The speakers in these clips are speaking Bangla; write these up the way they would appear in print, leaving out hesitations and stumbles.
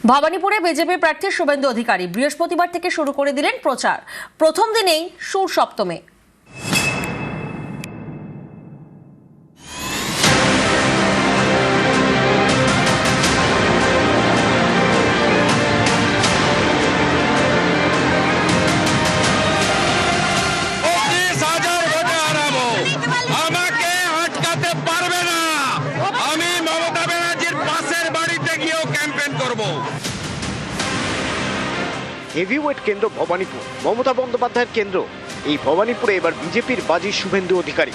ভবানীপুরে বিজেপি প্রার্থী শুভেন্দু অধিকারী বৃহস্পতিবার থেকে শুরু করে দিলেন প্রচার। প্রথম দিনেই সুর সপ্তমে। হেভিওয়েট কেন্দ্র ভবানীপুর, মমতা বন্দ্যোপাধ্যায়ের কেন্দ্র। এই ভবানীপুরে এবার বিজেপির বাজি শুভেন্দু অধিকারী।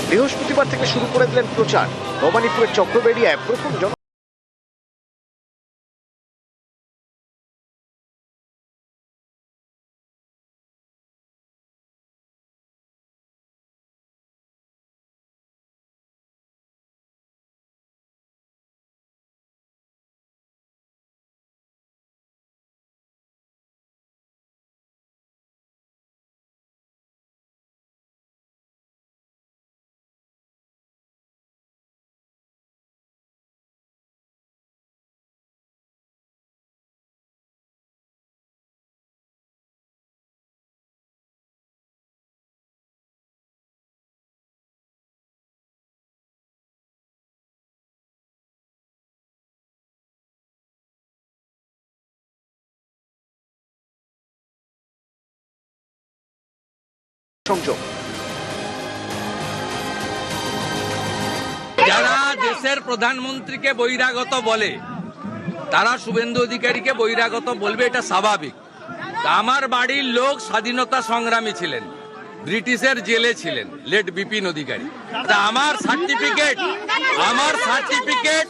বৃহস্পতিবার থেকে শুরু করে দিলেন প্রচার। ভবানীপুরের চক্রবেড়িয়ায় প্রথম সংযোগ। যারা দেশের প্রধানমন্ত্রীকে বহিরাগত বলে তারা শুভেন্দু অধিকারীকে বহিরাগত বলবে, এটা স্বাভাবিক। আমার বাড়ির লোক স্বাধীনতা সংগ্রামী ছিলেন, ব্রিটিশের জেলে ছিলেন, লেট বিপিন অধিকারী। আমার সার্টিফিকেট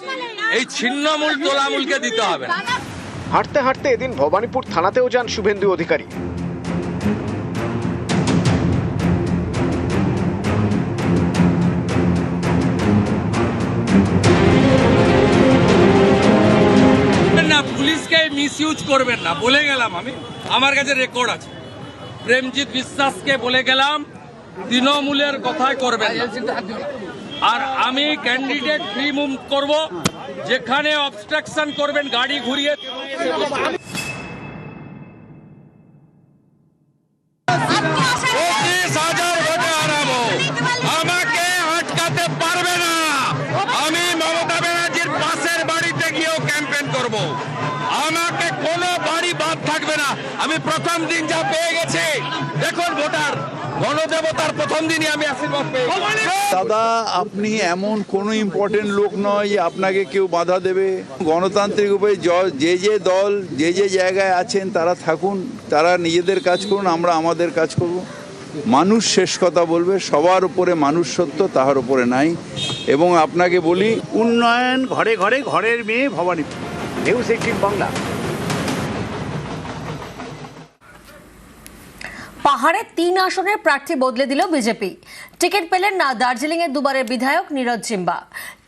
এই ছিন্নমূল তোলামূলকে দিতে হবে না। হাঁটতে হাঁটতে এদিন ভবানীপুর থানাতেও যান শুভেন্দু অধিকারী। পুলিশকে মিসইউজ করবেন না বলে গেলাম আমি, আমার কাছে রেকর্ড আছে। প্রেমজিৎ বিশ্বাসকে বলে গেলাম তৃণমূলের কথাই করবেন না। আর আমি ক্যান্ডিডেট ফ্রি মুভ করব, যেখানে অবস্ট্রাকশন করবেন গাড়ি ঘুরিয়ে। আমাকে আটকাতে পারবে না। আমি মমতা ব্যানার্জির পাশের বাড়িতে গিয়েও ক্যাম্পেইন করব। আমাকে কোনো বাড়ি বাদ থাকবে না। আমি প্রথম দিন যা পেয়ে গেছি, দেখুন ভোটার গণদেবতার প্রথম দিনই আমি আশীর্বাদ পেয়ে গেছি। দাদা, আপনি এমন কোনো ইম্পর্টেন্ট লোক নয় যে আপনাকে কেউ বাধা দেবে। গণতান্ত্রিক উপায়ে যে যে দল যে যে জায়গায় আছেন তারা থাকুন, তারা নিজেদের কাজ করুন, আমরা আমাদের কাজ করব। মানুষ শেষ কথা বলবে, সবার উপরে মানুষ সত্য, তাহার উপরে নাই। এবং আপনাকে বলি, উন্নয়ন ঘরে ঘরে, ঘরের মেয়ে ভবানীপুর। নিউজ 18 বাংলা। পাহাড়ে 3 আসনের প্রার্থী বদলে দিল বিজেপি। টিকিট পেলেন না দার্জিলিং এর দুবারের বিধায়ক নীরজ জিম্বা।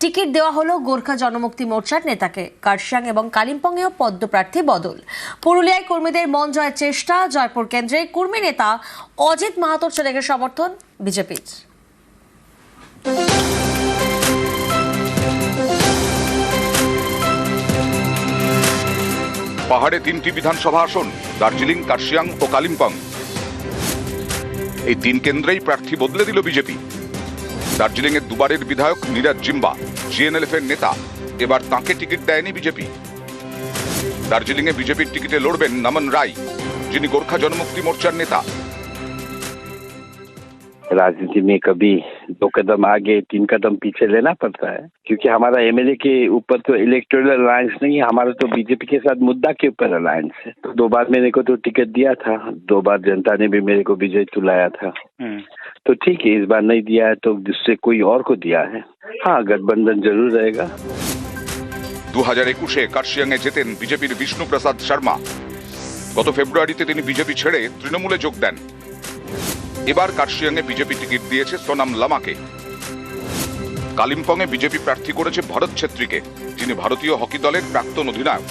টিকিট দেওয়া হলো গোর্খা জনমুক্তি মোর্চার নেতাকে। কার্শিয়াং এবং কালিম্পংয়েও পদ্মপ্রার্থী বদল। পুরুলিয়ায় কর্মীদের মন জয়ের চেষ্টা। জয়পুর কেন্দ্রে কর্মী নেতা অজিত মাহাতোর ছেলেকে সমর্থন বিজেপির। পাহাড়ে 3টি বিধানসভা আসন, দার্জিলিং, কার্শিয়াং ও কালিম্পং। এই 3 কেন্দ্রেই প্রার্থী বদলে দিল বিজেপি। দার্জিলিং এর দুবারের বিধায়ক নীরজ জিম্বা, জিএনএলএফ এর নেতা, এবার তাঁকে টিকিট দেয়নি বিজেপি। দার্জিলিং এ বিজেপির টিকিটে লড়বেন নমন রায়, যিনি গোর্খা জনমুক্তি মোর্চার নেতা। राजनीति में कभी 2 कदम आगे 3 कदम पीछे लेना पड़ता है, क्योंकि हमारा एमएलए के ऊपर तो इलेक्टोरल अलायंस नहीं है, हमारा तो बीजेपी के साथ मुद्दा के ऊपर अलायंस है। तो 2 बार मेरे को तो टिकट दिया था, 2 बार जनता ने भी मेरे को विजय तुलाया था। तो ठीक है, इस बार नहीं दिया है तो दूसरे कोई और को दिया है। हाँ, गठबंधन जरूर रहेगा। 2021-এ কার্শিয়াংয়ে জেতেন বিজেপির বিষ্ণু প্রসাদ শর্মা। গত ফেব্রুয়ারিতে তিনি বিজেপি ছেড়ে তৃণমূলে যোগ দেন। এবার কার্শিয়াংয়ে বিজেপি টিকিট দিয়েছে সোনাম লামাকে। কালিম্পংয়ে বিজেপি প্রার্থী করেছে ভরত ছেত্রীকে, যিনি ভারতীয় হকি দলের প্রাক্তন অধিনায়ক।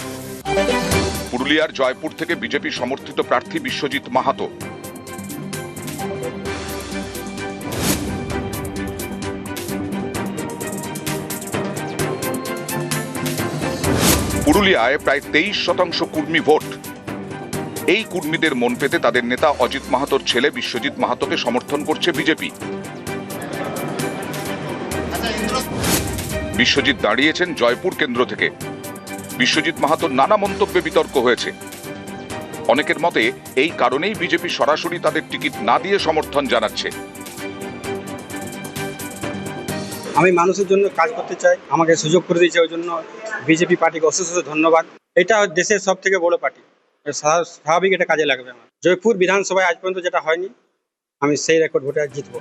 পুরুলিয়ার জয়পুর থেকে বিজেপি সমর্থিত প্রার্থী বিশ্বজিৎ মাহাতো। পুরুলিয়ায় প্রায় 23% কুর্মী ভোট। এই কুর্মীদের মন পেতে তাদের নেতা অজিত মাহাতোর ছেলে বিশ্বজিৎ মাহাতোকে সমর্থন করছে বিজেপি। বিশ্বজিৎ দাঁড়িয়েছেন জয়পুর কেন্দ্র থেকে। বিশ্বজিৎ মাহাতোর নানা মন্তব্যে বিতর্ক হয়েছে। অনেকের মতে এই কারণেই বিজেপি সরাসরি তাদের টিকিট না দিয়ে সমর্থন জানাচ্ছে। আমি মানুষের জন্য কাজ করতে চাই, আমাকে সুযোগ করে দিয়েছে, ওই জন্য বিজেপি পার্টিকে অশেষ ধন্যবাদ। এটা দেশের সব থেকে বড় পার্টি, স্বাভাবিক এটা কাজে লাগবে। আমার জয়পুর বিধানসভায় আজ পর্যন্ত যেটা হয়নি, আমি সেই রেকর্ড ভোটে জিতবো।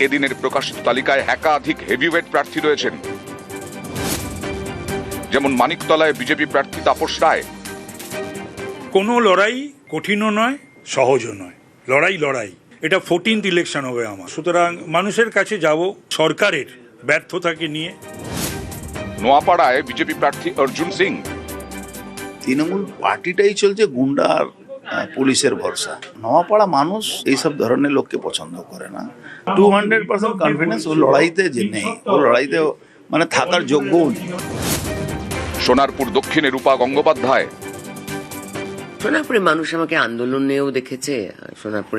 এদিনের প্রকাশিত তালিকায় একাধিক হেভিওয়েট প্রার্থী রয়েছেন, যেমন মানিকতলায় বিজেপি প্রার্থী তাপস রায়। কোনো লড়াই কঠিনও নয়, সহজও নয়, লড়াই। এটা 14th ইলেকশন হবে আমার, সুতরাং মানুষের কাছে যাব সরকারের ব্যর্থতাকে নিয়ে। নোয়াপাড়ায় বিজেপি প্রার্থী অর্জুন সিং। তৃণমূল পার্টিটাই চলছে গুন্ডা আর পুলিশের ভরসা। নোয়াপাড়া মানুষ এইসব ধরনের লোককে পছন্দ করে না। 200% কনফিডেন্স ও লড়াইতে যে নেই, ও লড়াইতে মানে থাকার যোগ্যও নেই। সোনারপুর দক্ষিণে রূপা গঙ্গোপাধ্যায়। সোনারপুরে মানুষ আমাকে আন্দোলনেও দেখেছে। সোনারপুর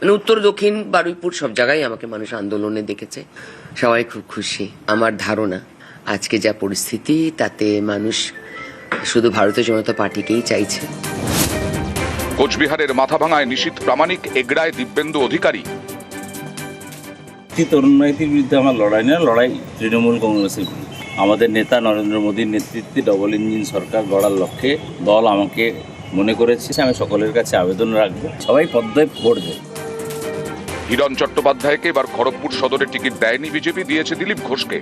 মানে উত্তর দক্ষিণ বারুইপুর সব জায়গায় আমাকে মানুষ আন্দোলনে দেখেছে। সবাই খুব খুশি। আমার ধারণা আজকে যা পরিস্থিতি, তাতে মানুষ শুধু ভারতীয় জনতা পার্টিকেই চাইছে। কোচবিহারের মাথাভাঙায় নিশীথ প্রামাণিক, এগড়ায় দিব্যেন্দু অধিকারী। তরুণীতির বিরুদ্ধে আমার লড়াই না, লড়াই তৃণমূল কংগ্রেসের বিরুদ্ধে। আমাদের নেতা নরেন্দ্র মোদীর নেতৃত্বে ডবল ইঞ্জিন সরকার গড়ার লক্ষ্যে দল আমাকে মনে করেছে। আমি সকলের কাছে আবেদন রাখবো, সবাই পদ্মায় ভোট দেয়। হিরণ চট্টোপাধ্যায়কে এবার খড়গপুর সদরে টিকিট দেয়নি বিজেপি, দিয়েছে দিলীপ ঘোষকে।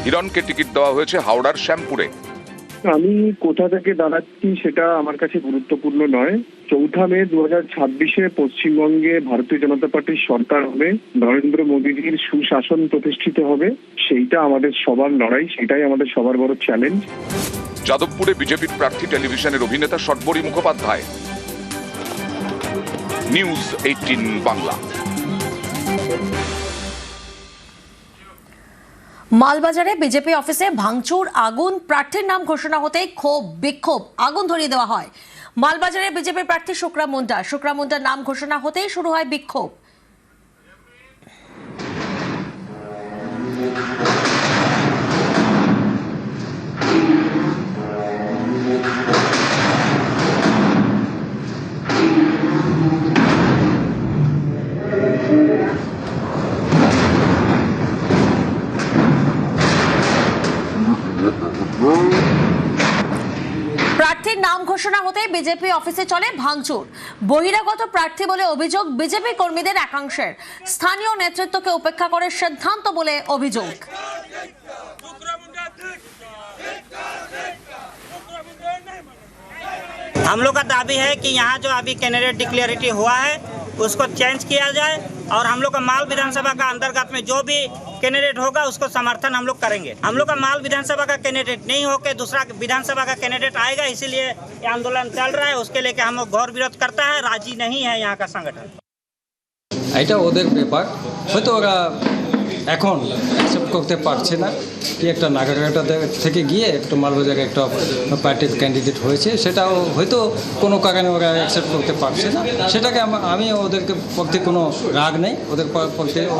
হিরণকে টিকিট দেওয়া হয়েছে হাওড়ার শ্যামপুরে। আমি কোথা থেকে দাঁড়াচ্ছি সেটা আমার কাছে গুরুত্বপূর্ণ নয়। 4 মে 2026-এ পশ্চিমবঙ্গে ভারতীয় জনতা পার্টির সরকার হবে, নরেন্দ্র মোদীজির সুশাসন প্রতিষ্ঠিত হবে। সেইটা আমাদের সবার লড়াই, সেটাই আমাদের সবার বড় চ্যালেঞ্জ। যাদবপুরে বিজেপির প্রার্থী টেলিভিশনের অভিনেতা সটবরী মুখোপাধ্যায়। নিউজ 18 বাংলা। মালবাজারে বিজেপি অফিসে ভাঙচুর, আগুন, প্রার্থীর নাম ঘোষণা হতেই বিক্ষোভ, আগুন ধরিয়ে দেওয়া হয়। মালবাজারে বিজেপি প্রার্থী শুক্রা মুন্ডার নাম ঘোষণা হতেই শুরু হয় বিক্ষোভ। প্রার্থীর নাম ঘোষণা হতেই বিজেপি অফিসে চলে ভাঙচুর। বহিরাগত প্রার্থী বলে অভিযোগ বিজেপি কর্মীদের একাংশের। স্থানীয় নেতৃত্বকে উপেক্ষা করে সিদ্ধান্ত বলে অভিযোগ। हम लोग का दावी है कि यहाँ जो अभी कैंडिडेट डिक्लेरेटिव हुआ है उसको चेंज किया जाए और हम लोग का माल विधानसभा का अंतर्गत में जो भी कैंडिडेट होगा उसको समर्थन हम लोग करेंगे। हम लोग का माल विधानसभा का कैंडिडेट नहीं होकर दूसरा विधानसभा का कैंडिडेट आएगा, इसीलिए ये आंदोलन चल रहा है। उसके लेके हम लोग घोर विरोध करता है, राजी नहीं है यहाँ का संगठन। এটা ওদের ব্যাপার, হয়তো ওরা এখন অ্যাকসেপ্ট করতে পারছে না কি একটা নাগারঘাটা থেকে গিয়ে একটা মালবাজারে একটা পার্টির ক্যান্ডিডেট হয়েছে, সেটাও হয়তো কোনো কারণে ওরা অ্যাকসেপ্ট করতে পারছে না। সেটাকে আমি ওদেরকে প্রতি কোনো রাগ নেই,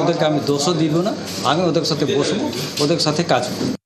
ওদেরকে আমি দোষও দিব না। আমি ওদের সাথে বসবো, ওদের সাথে কাজ করব।